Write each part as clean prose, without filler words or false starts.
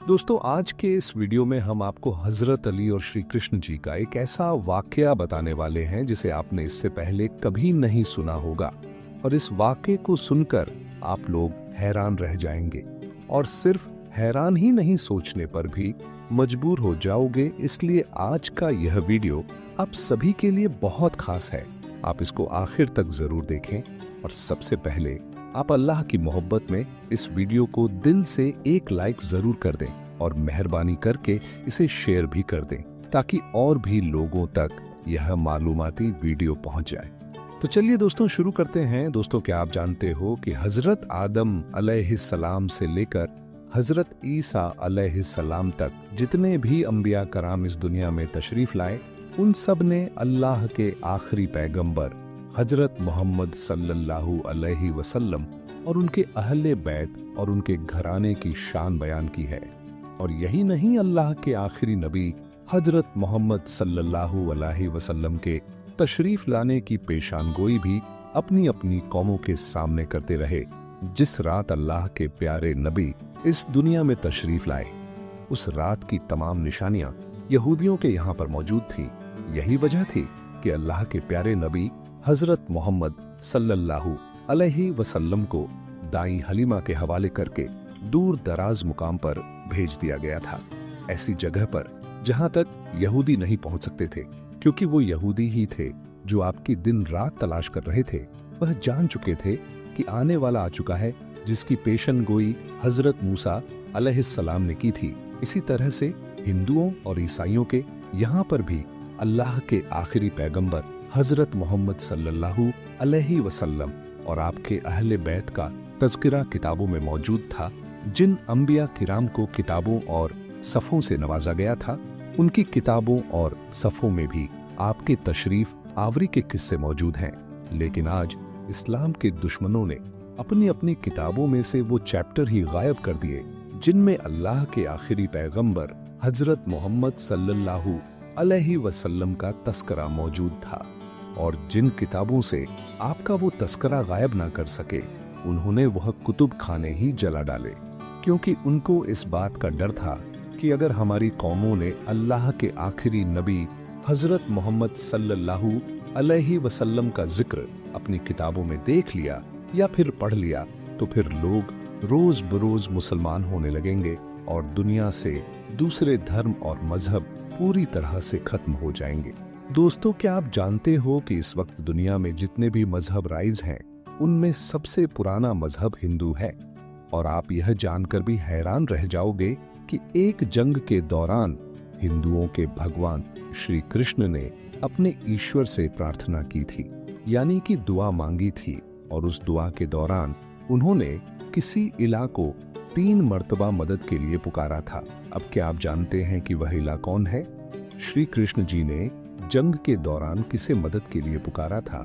दोस्तों, आज के इस वीडियो में हम आपको हजरत अली और श्री कृष्ण जी का एक ऐसा वाकया बताने वाले हैं जिसे आपने इससे पहले कभी नहीं सुना होगा। और इस वाकये को सुनकर आप लोग हैरान रह जाएंगे और सिर्फ हैरान ही नहीं, सोचने पर भी मजबूर हो जाओगे। इसलिए आज का यह वीडियो आप सभी के लिए बहुत खास है। आप इसको आखिर तक जरूर देखें और सबसे पहले आप अल्लाह की मोहब्बत में इस वीडियो को दिल से एक लाइक जरूर कर दें और मेहरबानी करके इसे शेयर भी कर दें ताकि और भी लोगों तक यह मालूमाती वीडियो पहुंच जाए। तो चलिए दोस्तों, शुरू करते हैं। दोस्तों, क्या आप जानते हो कि हजरत आदम अलैहिस्सलाम से लेकर हजरत ईसा अलैहिस्सलाम तक जितने भी अंबिया कराम इस दुनिया में तशरीफ लाए, उन सब ने अल्लाह के आखिरी पैगंबर हजरत मोहम्मद सल्लल्लाहु अलैहि वसल्लम और उनके अहले बैत और उनके घराने की शान बयान की है। और यही नहीं, अल्लाह के आखिरी नबी हजरत मोहम्मद सल्लल्लाहु अलैहि वसल्लम के तशरीफ लाने की पेशानगोई भी अपनी अपनी कौमों के सामने करते रहे। जिस रात अल्लाह के प्यारे नबी इस दुनिया में तशरीफ लाए, उस रात की तमाम निशानियां यहूदियों के यहाँ पर मौजूद थी। यही वजह थी कि अल्लाह के प्यारे नबी हजरत मोहम्मद सल्लल्लाहु अलैहि वसल्लम को दाई हलीमा के हवाले करके दूर दराज मुकाम पर भेज दिया गया था, ऐसी जगह पर जहां तक यहूदी नहीं पहुंच सकते थे, क्योंकि वो यहूदी ही थे जो आपकी दिन रात तलाश कर रहे थे। वह जान चुके थे कि आने वाला आ चुका है, जिसकी पेशन गोई हजरत मूसा अलैहिस्सलाम ने की थी। इसी तरह से हिंदुओं और ईसाइयों के यहाँ पर भी अल्लाह के आखिरी पैगंबर हजरत मोहम्मद सल्लल्लाहु अलैहि वसल्लम और आपके अहले बैत का तज़किरा किताबों में मौजूद था। जिन अंबिया किराम को किताबों और सफ़ों से नवाजा गया था, उनकी किताबों और सफ़ों में भी आपके तशरीफ आवरी के किस्से मौजूद हैं। लेकिन आज इस्लाम के दुश्मनों ने अपनी अपनी किताबों में से वो चैप्टर ही गायब कर दिए जिनमें अल्लाह के आखिरी पैगंबर हजरत मोहम्मद सल्लल्लाहु अलैहि वसल्लम का तस्करा मौजूद था। और जिन किताबों से आपका वो तस्करा गायब ना कर सके, उन्होंने वह कुतुब खाने ही जला डाले, क्योंकि उनको इस बात का डर था कि अगर हमारी कौमों ने अल्लाह के आखिरी नबी हजरत मोहम्मद सल्लल्लाहु अलैहि वसल्लम का जिक्र अपनी किताबों में देख लिया या फिर पढ़ लिया, तो फिर लोग रोज बरोज मुसलमान होने लगेंगे और दुनिया से दूसरे धर्म और मजहब पूरी तरह से खत्म हो जाएंगे। दोस्तों, क्या आप जानते हो कि इस वक्त दुनिया में जितने भी मजहब राइज हैं, उनमें सबसे पुराना मजहब हिंदू है। और आप यह जानकर भी हैरान रह जाओगे कि एक जंग के दौरान हिंदुओं के भगवान श्री कृष्ण ने अपने ईश्वर से प्रार्थना की थी, यानी कि दुआ मांगी थी। और उस दुआ के दौरान उन्होंने किसी इला को 3 मर्तबा मदद के लिए पुकारा था। अब क्या आप जानते हैं कि वह इला कौन है? श्री कृष्ण जी ने जंग के दौरान किसे मदद के लिए पुकारा था?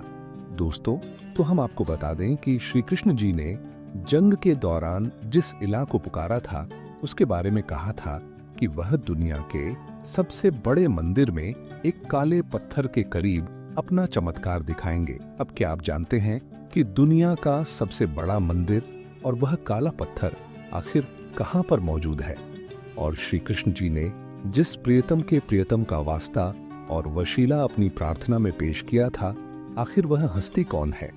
दोस्तों, तो हम आपको बता दें कि श्री कृष्ण जी ने जंग के दौरान जिस इला को पुकारा था, उसके बारे में कहा था कि वह दुनिया के सबसे बड़े मंदिर में एक काले पत्थर के करीब अपना चमत्कार दिखाएंगे। अब क्या आप जानते हैं कि दुनिया का सबसे बड़ा मंदिर और वह काला पत्थर आखिर कहां पर मौजूद है? और श्री कृष्ण जी ने जिस प्रियतम के प्रियतम का वास्ता और वशीला अपनी प्रार्थना में पेश किया था, आखिर वह हस्ती कौन है?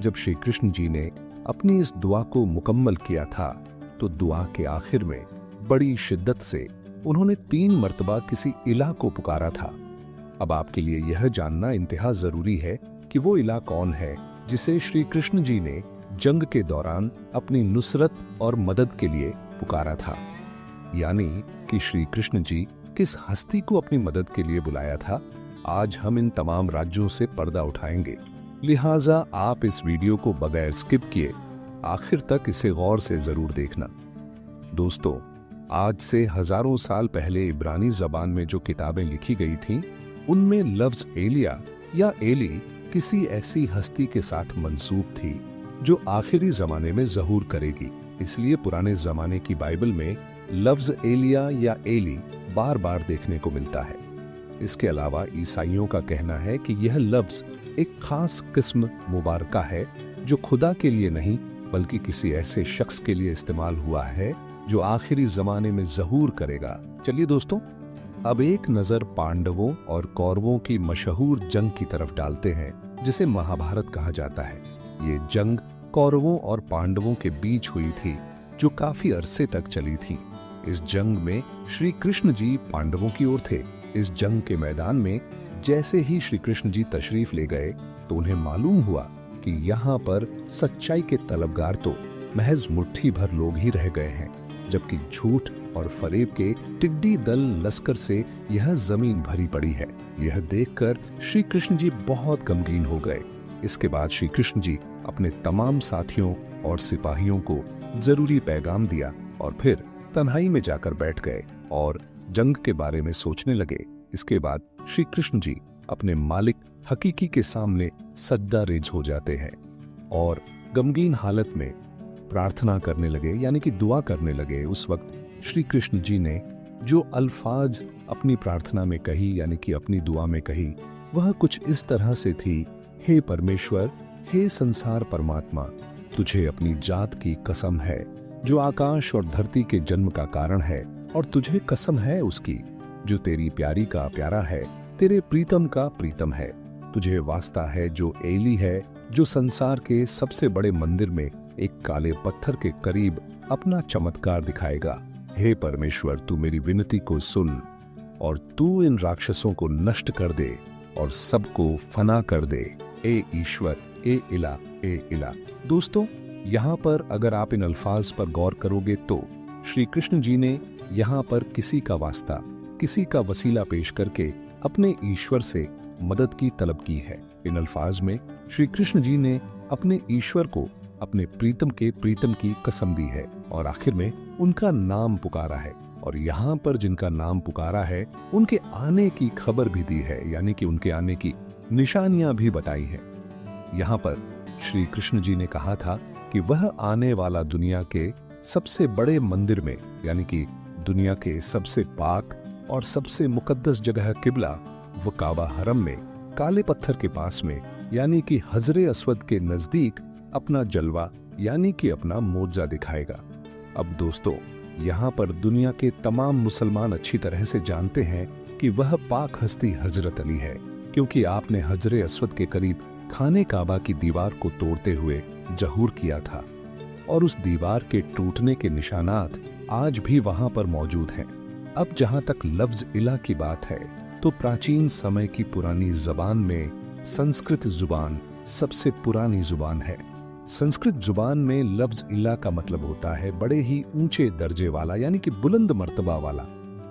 जब श्री कृष्ण जी ने अपनी इस दुआ को मुकम्मल किया था, तो दुआ के आखिर में बड़ी शिद्दत से उन्होंने 3 मर्तबा किसी इला को पुकारा था। अब आपके लिए यह जानना इंतहा जरूरी है कि वो इला कौन है जिसे श्री कृष्ण जी ने जंग के दौरान अपनी नुसरत और मदद के लिए पुकारा था, यानी कि श्री कृष्ण जी किस हस्ती को अपनी मदद के लिए बुलाया था। आज हम इन तमाम राज्यों से पर्दा उठाएंगे, लिहाजा आप इस वीडियो को बगैर स्किप किए आखिर तक इसे गौर से जरूर देखना। दोस्तों, आज से हजारों साल पहले इब्रानी जबान में जो किताबें लिखी गई थीं, उनमें लफ्ज एलिया या एली किसी ऐसी हस्ती के साथ मंसूब थी जो आखिरी जमाने में ज़हूर करेगी। इसलिए पुराने जमाने की बाइबल में लफ्ज एलिया या एली बार बार देखने को मिलता है। इसके अलावा ईसाइयों का कहना है कि यह लफ्ज एक खास किस्म मुबारका है जो खुदा के लिए नहीं बल्कि किसी ऐसे शख्स के लिए इस्तेमाल हुआ है जो आखिरी जमाने में ज़हूर करेगा। चलिए दोस्तों, अब एक नजर पांडवों और कौरवों की मशहूर जंग की तरफ डालते हैं, जिसे महाभारत कहा जाता है। ये जंग कौरवों और पांडवों के बीच हुई थी, जो काफी अरसे तक चली थी। इस जंग में श्री कृष्ण जी पांडवों की ओर थे। इस जंग के मैदान में जैसे ही श्री कृष्ण जी तशरीफ ले गए तो उन्हें मालूम हुआ कि यहाँ पर सच्चाई के तलबगार तो महज मुट्ठी भर लोग ही रह गए हैं, जबकि झूठ और फरेब के टिड्डी दल लश्कर से यह जमीन भरी पड़ी है। यह देखकर श्री कृष्ण जी बहुत गमगीन हो गए। इसके बाद श्री कृष्ण जी अपने तमाम साथियों और सिपाहियों को जरूरी पैगाम दिया और फिर तन्हाई में जाकर बैठ गए और जंग के बारे में सोचने लगे। इसके बाद श्री कृष्ण जी अपने मालिक हकीकी के सामने सज्जा रेज हो जाते हैं और गमगीन हालत में प्रार्थना करने लगे, यानी कि दुआ करने लगे। उस वक्त श्री कृष्ण जी ने जो अल्फाज अपनी प्रार्थना में कही, यानी कि अपनी दुआ में कही, वह कुछ इस तरह से थी: हे परमेश्वर, हे संसार परमात्मा, तुझे अपनी जात की कसम है जो आकाश और धरती के जन्म का कारण है, और तुझे कसम है उसकी जो तेरी प्यारी का प्यारा है, तेरे प्रीतम का प्रीतम है। तुझे वास्ता है जो एली है, जो संसार के सबसे बड़े मंदिर में एक काले पत्थर के करीब अपना चमत्कार दिखाएगा। हे परमेश्वर, तू मेरी विनती को सुन और तू इन राक्षसों को नष्ट कर दे और सबको फना कर दे। ए ईश्वर, ए इला, ए इला। दोस्तों, यहाँ पर अगर आप इन अल्फाज पर गौर करोगे तो श्री कृष्ण जी ने यहाँ पर किसी का वास्ता, किसी का वसीला पेश करके अपने ईश्वर से मदद की तलब की है। इन अल्फाज में श्री कृष्ण जी ने अपने ईश्वर को अपने प्रीतम के प्रीतम की कसम दी है और आखिर में उनका नाम पुकारा है। और यहाँ पर जिनका नाम पुकारा है उनके आने की खबर भी दी है, यानी कि उनके आने की निशानियां भी बताई है। यहाँ पर श्री कृष्ण जी ने कहा था कि वह आने वाला दुनिया के सबसे बड़े मंदिर में, यानी कि दुनिया के सबसे पाक और सबसे मुकद्दस जगह किबला व काबा हरम में काले पत्थर के पास में, यानी कि हजरे अस्वद के नजदीक अपना जलवा, यानी कि अपना मोजा दिखाएगा। अब दोस्तों, यहाँ पर दुनिया के तमाम मुसलमान अच्छी तरह से जानते हैं कि वह पाक हस्ती हजरत अली है, क्योंकि आपने हजरे अस्वद के करीब खाने काबा की दीवार को तोड़ते हुए जहूर किया था और उस दीवार के टूटने के निशानात आज भी वहां पर मौजूद हैं। अब जहां तक लफ्ज इला की बात है तो प्राचीन समय की पुरानी जबान में संस्कृत जुबान सबसे पुरानी जुबान है। संस्कृत जुबान में लफ्ज इला का मतलब होता है बड़े ही ऊंचे दर्जे वाला, यानी कि बुलंद मर्तबा वाला।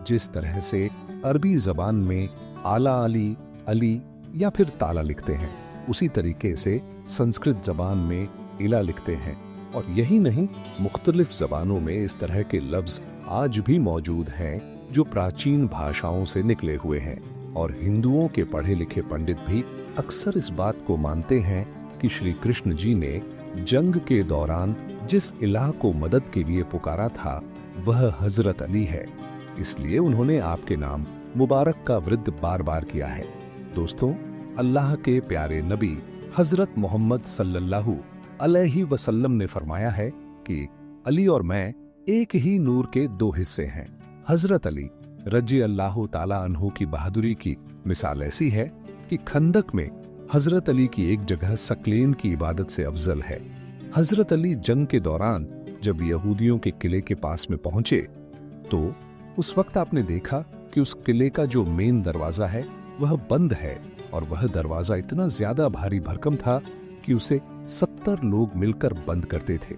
जिस तरह से अरबी जबान में आला अली, अली या फिर ताला लिखते हैं, उसी तरीके से संस्कृत जबान में इला लिखते हैं। और यही नहीं, मुख्तलिफ जबानों में इस तरह के लफ्ज आज भी मौजूद हैं जो प्राचीन भाषाओं से निकले हुए हैं। और हिंदुओं के पढ़े लिखे पंडित भी अक्सर इस बात को मानते हैं कि श्री कृष्ण जी ने जंग के दौरान जिस इलाह को मदद के लिए पुकारा था वह हजरत अली है, इसलिए उन्होंने आपके नाम मुबारक का वृद्ध बार बार किया है। दोस्तों, अल्लाह के प्यारे नबी हजरत मोहम्मद सल्लल्लाहु अलैहि वसल्लम ने फरमाया है कि अली और मैं एक ही नूर के दो हिस्से हैं। हजरत अली रजी अल्लाह ताला अन्हु की बहादुरी की मिसाल ऐसी है कि खंदक में हजरत अली की एक जगह सकलेन की इबादत से अफजल है। हजरत अली जंग के दौरान जब यहूदियों के किले के पास में पहुंचे तो उस वक्त आपने देखा कि उस किले का जो मेन दरवाजा है वह बंद है, और वह दरवाजा इतना ज्यादा भारी भरकम था कि उसे 70 लोग मिलकर बंद करते थे।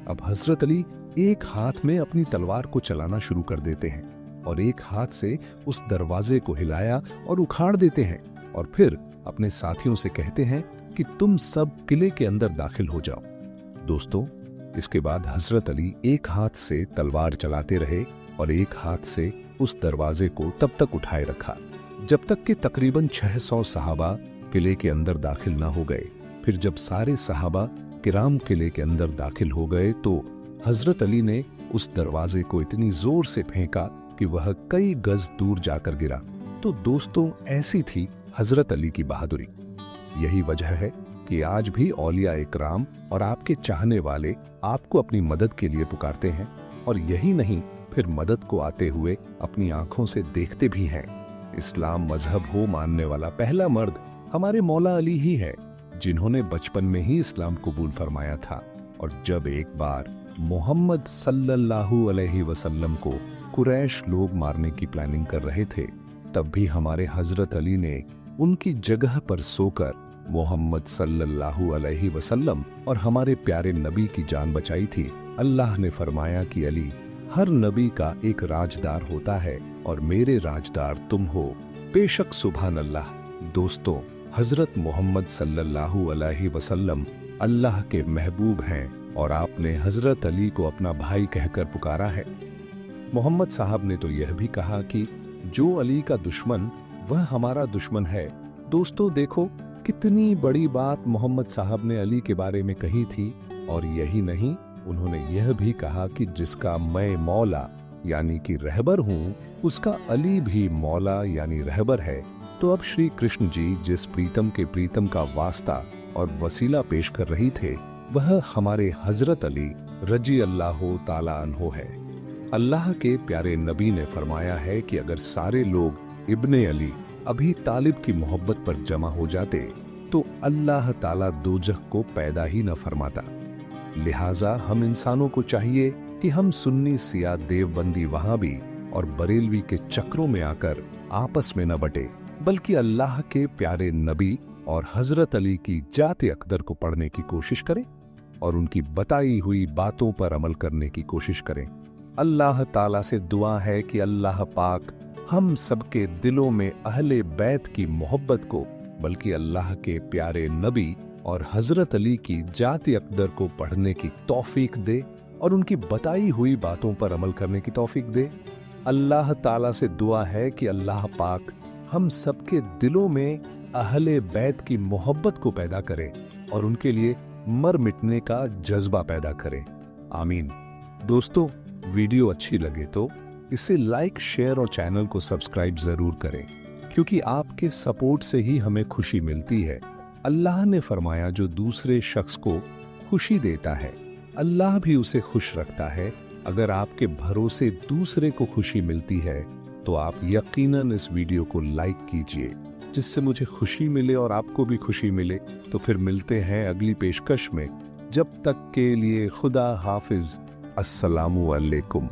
अब हजरत अली एक हाथ में अपनी तलवार को चलाना शुरू कर देते हैं और एक हाथ से उस दरवाजे को हिलाया और उखाड़ देते हैं, और फिर अपने साथियों से कहते हैं कि तुम सब किले के अंदर दाखिल हो जाओ। दोस्तों, इसके बाद हजरत अली एक हाथ से तलवार चलाते रहे और एक हाथ से उस दरवाजे को तब तक उठाए रखा जब तक कि तकरीबन 600 सहाबा किले के अंदर दाखिल ना हो गए। फिर जब सारे सहाबा किराम किले के अंदर दाखिल हो गए तो हजरत अली ने उस दरवाजे को इतनी जोर से फेंका कि वह कई गज दूर जाकर गिरा। तो दोस्तों, ऐसी थी हजरत अली की बहादुरी। यही वजह है कि आज भी औलिया इकराम और आपके चाहने वाले आपको अपनी मदद के लिए पुकारते हैं और यही नहीं, फिर मदद को आते हुए अपनी आंखों से देखते भी हैं। इस्लाम मजहब हो मानने वाला पहला मर्द हमारे मौला अली ही है, जिन्होंने बचपन में ही इस्लाम कबूल फरमाया था। और जब एक बार मोहम्मद सल्लल्लाहु अलैहि वसल्लम को कुरैश लोग मारने की प्लानिंग कर रहे थे, तब भी हमारे हजरत अली ने उनकी जगह पर सोकर मोहम्मद सल्लल्लाहु अलैहि वसल्लम और हमारे प्यारे नबी की जान बचाई थी। अल्लाह ने फरमाया कि अली, हर नबी का एक राजदार होता है और मेरे राजदार तुम हो। बेशक सुभान अल्लाह। दोस्तों, हजरत मोहम्मद सल्लल्लाहु अलैहि वसल्लम अल्लाह के महबूब हैं और आपने हजरत अली को अपना भाई कहकर पुकारा है। मोहम्मद साहब ने तो यह भी कहा कि जो अली का दुश्मन वह हमारा दुश्मन है। दोस्तों देखो, कितनी बड़ी बात मोहम्मद साहब ने अली के बारे में कही थी। और यही नहीं, उन्होंने यह भी कहा कि जिसका मैं मौला यानी कि रहबर हूँ, उसका अली भी मौला यानी रहबर है। तो अब श्री कृष्ण जी जिस प्रीतम के प्रीतम का वास्ता और वसीला पेश कर रही थे, वह हमारे हजरत अली रजी अल्लाह ताला अन्हो है। अल्लाह के प्यारे नबी ने फरमाया है कि अगर सारे लोग इब्ने अली अभी तालिब की मोहब्बत पर जमा हो जाते तो अल्लाह ताला दोजख को पैदा ही न फरमाता। लिहाजा हम इंसानों को चाहिए कि हम सुन्नी सिया देवबंदी वहाबी और बरेलवी के चक्रों में आकर आपस में न बटे, बल्कि अल्लाह के प्यारे नबी और हजरत अली की जाते अकदर को पढ़ने की कोशिश करें और उनकी बताई हुई बातों पर अमल करने की कोशिश करें। अल्लाह ताला से दुआ है कि अल्लाह पाक हम सबके दिलों में अहले बैत की मोहब्बत को, बल्कि अल्लाह के प्यारे नबी और हजरत अली की जाते अकदर को पढ़ने की तौफीक दे और उनकी बताई हुई बातों पर अमल करने की तौफीक दे। अल्लाह ताला से दुआ है कि अल्लाह पाक हम सबके दिलों में अहले बैत की मोहब्बत को पैदा करे और उनके लिए मर मिटने का जज्बा पैदा करे। आमीन। दोस्तों, वीडियो अच्छी लगे तो इसे लाइक, शेयर और चैनल को सब्सक्राइब जरूर करें, क्योंकि आपके सपोर्ट से ही हमें खुशी मिलती है। अल्लाह ने फरमाया, जो दूसरे शख्स को खुशी देता है अल्लाह भी उसे खुश रखता है। अगर आपके भरोसे दूसरे को खुशी मिलती है तो आप यकीनन इस वीडियो को लाइक कीजिए, जिससे मुझे खुशी मिले और आपको भी खुशी मिले। तो फिर मिलते हैं अगली पेशकश में। जब तक के लिए खुदा हाफिज। अस्सलामु अलैकुम।